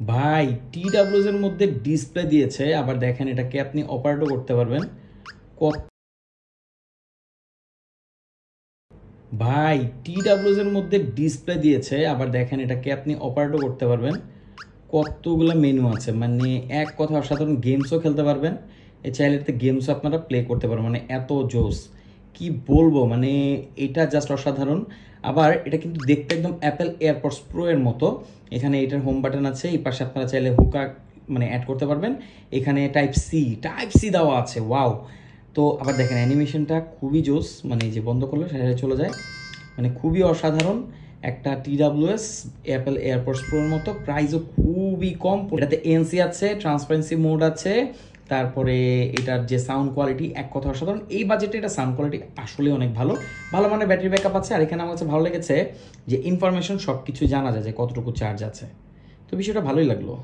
ভাই টিডাব্লিউএস এর মধ্যে ডিসপ্লে দিয়েছে, আবার দেখেন এটাকে আপনি অপারেটও করতে পারবেন। কত ভাই টিডাব্লিউএস এর মধ্যে ডিসপ্লে দিয়েছে, আবার দেখেন এটাকে আপনি অপারেটও করতে পারবেন। কতগুলো মেনু আছে, মানে এক কথা অসাধারণ। গেমসও খেলতে পারবেন, এই চাইলে গেমসও আপনারা প্লে করতে পারবেন, মানে এত জোস কি বলবো, মানে এটা জাস্ট অসাধারণ। আবার এটা কিন্তু দেখতে একদম অ্যাপেল এয়ারপডস প্রো এর মতো। এখানে এটার হোম বাটন আছে, এই পাশে আপনারা চাইলে হুকা মানে অ্যাড করতে পারবেন। এখানে টাইপ সি দেওয়া আছে, ওয়াও। তো আবার দেখেন অ্যানিমেশনটা খুবই জোস, মানে এই যে বন্ধ করলে সেটা চলে যায়, মানে খুবই অসাধারণ একটা টিডাব্লিউএস অ্যাপেল এয়ারপডস প্রোর মতো। প্রাইসও খুবই কম, এটাতে এনসি আছে, ট্রান্সপারেন্সি মোড আছে, তারপরে এটার যে সাউন্ড কোয়ালিটি এক কথা অসাধারণ। এই বাজেটে এটা সাউন্ড কোয়ালিটি আসলে অনেক ভালো, ভালো মানে ব্যাটারি ব্যাকআপ আছে। আর এখানে আমার কাছে ভালো লেগেছে যে ইনফরমেশন সব কিছু জানা যায়, যে কতটুকু চার্জ আছে, তো বিষয়টা ভালোই লাগলো।